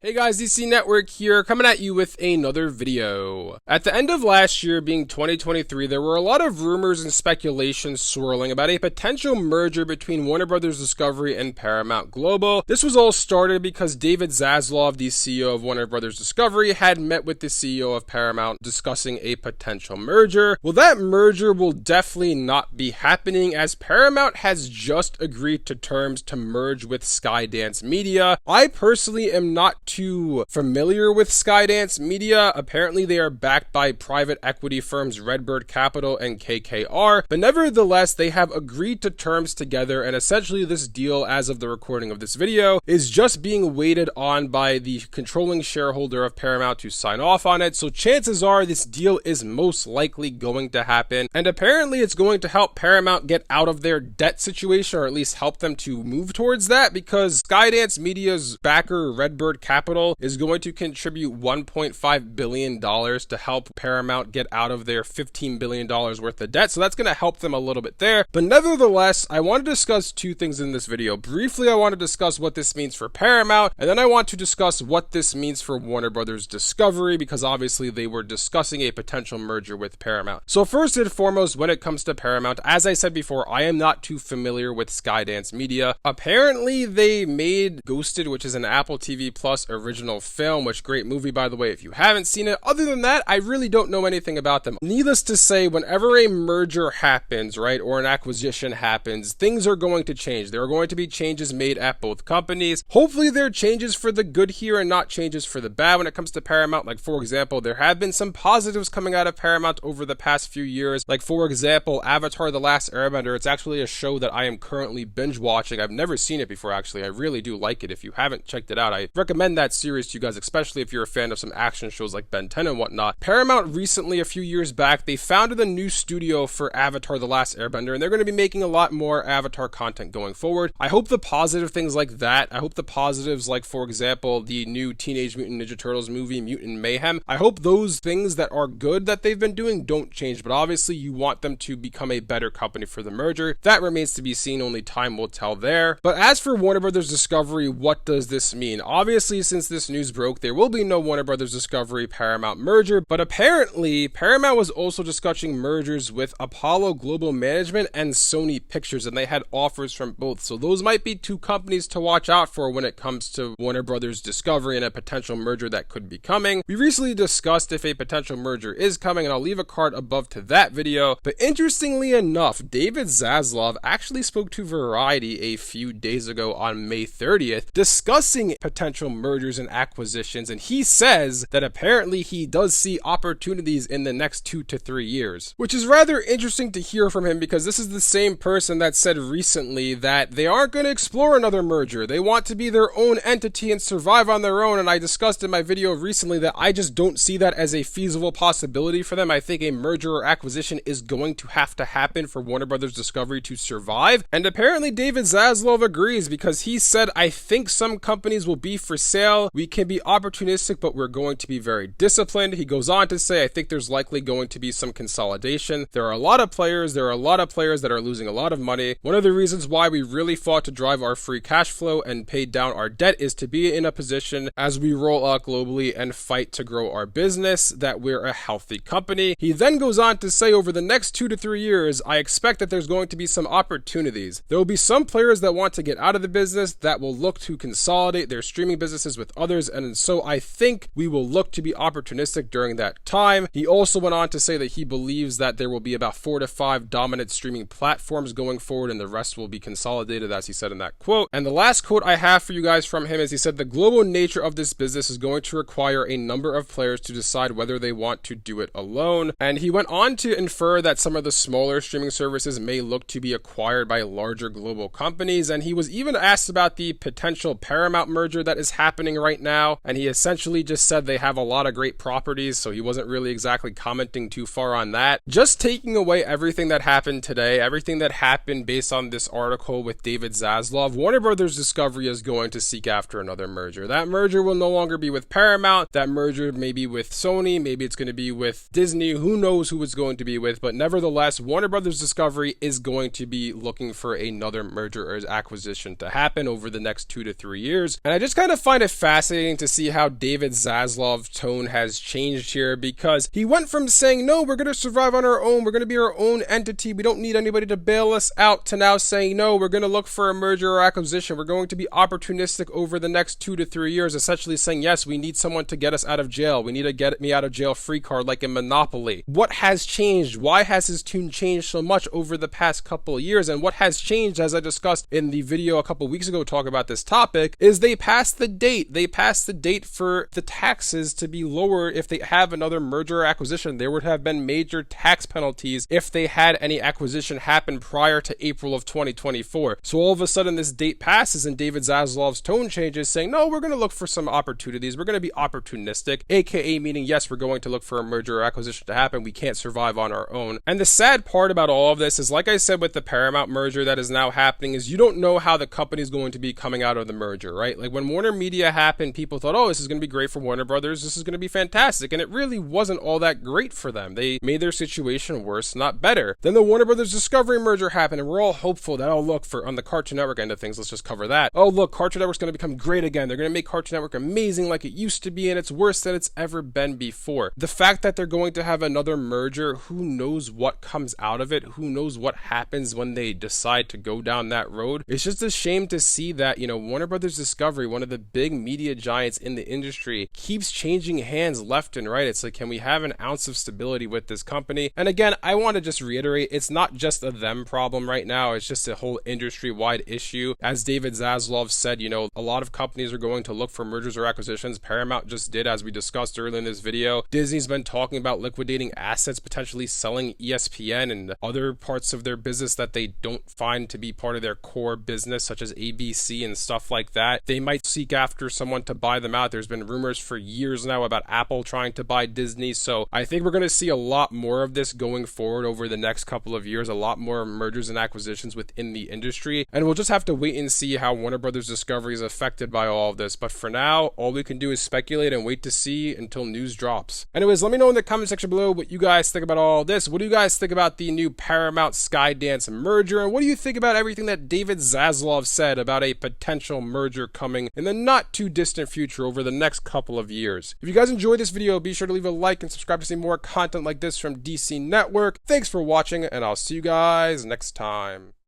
Hey guys, DC Network here, coming at you with another video. At the end of last year, being 2023, there were a lot of rumors and speculations swirling about a potential merger between Warner Bros. Discovery and Paramount Global. This was all started because David Zaslav, the CEO of Warner Bros. Discovery, had met with the CEO of Paramount discussing a potential merger. Well, that merger will definitely not be happening, as Paramount has just agreed to terms to merge with Skydance Media. I personally am not too familiar with Skydance Media. Apparently they are backed by private equity firms Redbird Capital and KKR, but nevertheless they have agreed to terms together, and essentially this deal, as of the recording of this video, is just being waited on by the controlling shareholder of Paramount to sign off on it. So chances are this deal is most likely going to happen, and apparently it's going to help Paramount get out of their debt situation, or at least help them to move towards that, because Skydance Media's backer Redbird Capital is going to contribute $1.5 billion to help Paramount get out of their $15 billion worth of debt. So that's going to help them a little bit there. But nevertheless, I want to discuss two things in this video. Briefly, I want to discuss what this means for Paramount, and then I want to discuss what this means for Warner Bros. Discovery, because obviously they were discussing a potential merger with Paramount. So first and foremost, when it comes to Paramount, as I said before, I am not too familiar with Skydance Media. Apparently they made Ghosted, which is an Apple TV Plus original film, which great movie by the way if you haven't seen it. Other than that, I really don't know anything about them. Needless to say, whenever a merger happens, right, or an acquisition happens, things are going to change. There are going to be changes made at both companies. Hopefully there are changes for the good here and not changes for the bad when it comes to Paramount. Like, for example, there have been some positives coming out of Paramount over the past few years. Like, for example, Avatar: The Last Airbender. It's actually a show that I am currently binge watching. I've never seen it before, actually. I really do like it. If you haven't checked it out, I recommend that series to you guys, especially if you're a fan of some action shows like Ben 10 and whatnot. Paramount recently, a few years back, they founded a new studio for Avatar: The Last Airbender, and they're going to be making a lot more Avatar content going forward. I hope the positive things like that, I hope the positives like, for example, the new Teenage Mutant Ninja Turtles movie, Mutant Mayhem, I hope those things that are good that they've been doing don't change, but obviously you want them to become a better company for the merger. That remains to be seen, only time will tell there. But as for Warner Bros. Discovery, what does this mean? Obviously, since this news broke, there will be no Warner Bros. Discovery Paramount merger, but apparently Paramount was also discussing mergers with Apollo Global Management and Sony Pictures, and they had offers from both. So those might be two companies to watch out for when it comes to Warner Bros. Discovery and a potential merger that could be coming. We recently discussed if a potential merger is coming, and I'll leave a card above to that video. But interestingly enough, David Zaslav actually spoke to Variety a few days ago on May 30th discussing potential mergers and acquisitions, and he says that apparently he does see opportunities in the next 2 to 3 years, which is rather interesting to hear from him, because this is the same person that said recently that they aren't going to explore another merger. They want to be their own entity and survive on their own, and I discussed in my video recently that I just don't see that as a feasible possibility for them. I think a merger or acquisition is going to have to happen for Warner Bros. Discovery to survive, and apparently David Zaslav agrees, because he said, I think some companies will be for sale. We can be opportunistic, but we're going to be very disciplined. He goes on to say, I think there's likely going to be some consolidation. There are a lot of players that are losing a lot of money. One of the reasons why we really fought to drive our free cash flow and pay down our debt is to be in a position as we roll out globally and fight to grow our business that we're a healthy company. He then goes on to say, over the next 2 to 3 years, I expect that there's going to be some opportunities. There will be some players that want to get out of the business that will look to consolidate their streaming businesses with others, and so I think we will look to be opportunistic during that time. He also went on to say that he believes that there will be about 4 to 5 dominant streaming platforms going forward, and the rest will be consolidated, as he said in that quote. And the last quote I have for you guys from him is, he said, the global nature of this business is going to require a number of players to decide whether they want to do it alone. And he went on to infer that some of the smaller streaming services may look to be acquired by larger global companies, and he was even asked about the potential Paramount merger that is happening right now, and he essentially just said they have a lot of great properties, so he wasn't really exactly commenting too far on that. Just taking away everything that happened today, everything that happened based on this article with David Zaslav, Warner Bros. Discovery is going to seek after another merger. That merger will no longer be with Paramount. That merger may be with Sony, maybe it's going to be with Disney, who knows who it's going to be with, but nevertheless, Warner Bros. Discovery is going to be looking for another merger or acquisition to happen over the next 2 to 3 years. And I just kind of find it it fascinating to see how David Zaslav's tone has changed here, because he went from saying, no, we're going to survive on our own, we're going to be our own entity, we don't need anybody to bail us out, to now saying, no, we're going to look for a merger or acquisition, we're going to be opportunistic over the next 2 to 3 years, essentially saying, yes, we need someone to get us out of jail, we need a get me out of jail free card like in Monopoly. What has changed? Why has his tune changed so much over the past couple of years? And what has changed, as I discussed in the video a couple weeks ago talking about this topic, is they passed the date. They passed the date for the taxes to be lower if they have another merger or acquisition. There would have been major tax penalties if they had any acquisition happen prior to April of 2024. So all of a sudden this date passes and David Zaslav's tone changes, saying, no, we're going to look for some opportunities. We're going to be opportunistic, aka meaning, yes, we're going to look for a merger or acquisition to happen. We can't survive on our own. And the sad part about all of this is, like I said with the Paramount merger that is now happening, is you don't know how the company is going to be coming out of the merger, right? Like when Warner Media happened, people thought, oh, this is going to be great for Warner Brothers. This is going to be fantastic. And it really wasn't all that great for them. They made their situation worse, not better. Then the Warner Brothers Discovery merger happened, and we're all hopeful that, oh, look, for on the Cartoon Network end of things, let's just cover that. Oh, look, Cartoon Network's going to become great again. They're going to make Cartoon Network amazing like it used to be, and it's worse than it's ever been before. The fact that they're going to have another merger, who knows what comes out of it? Who knows what happens when they decide to go down that road? It's just a shame to see that, you know, Warner Brothers Discovery, one of the big media giants in the industry, keeps changing hands left and right. It's like, can we have an ounce of stability with this company? And again, I want to just reiterate, it's not just a them problem right now. It's just a whole industry-wide issue. As David Zaslav said, you know, a lot of companies are going to look for mergers or acquisitions. Paramount just did, as we discussed earlier in this video. Disney's been talking about liquidating assets, potentially selling ESPN and other parts of their business that they don't find to be part of their core business, such as ABC and stuff like that. They might seek after someone to buy them out. There's been rumors for years now about Apple trying to buy Disney. So I think we're going to see a lot more of this going forward over the next couple of years, a lot more mergers and acquisitions within the industry. And we'll just have to wait and see how Warner Brothers Discovery is affected by all of this. But for now, all we can do is speculate and wait to see until news drops. Anyways, let me know in the comment section below what you guys think about all this. What do you guys think about the new Paramount Skydance merger? And what do you think about everything that David Zaslav said about a potential merger coming in the not too distant future over the next couple of years? If you guys enjoyed this video, be sure to leave a like and subscribe to see more content like this from DC Network. Thanks for watching, and I'll see you guys next time.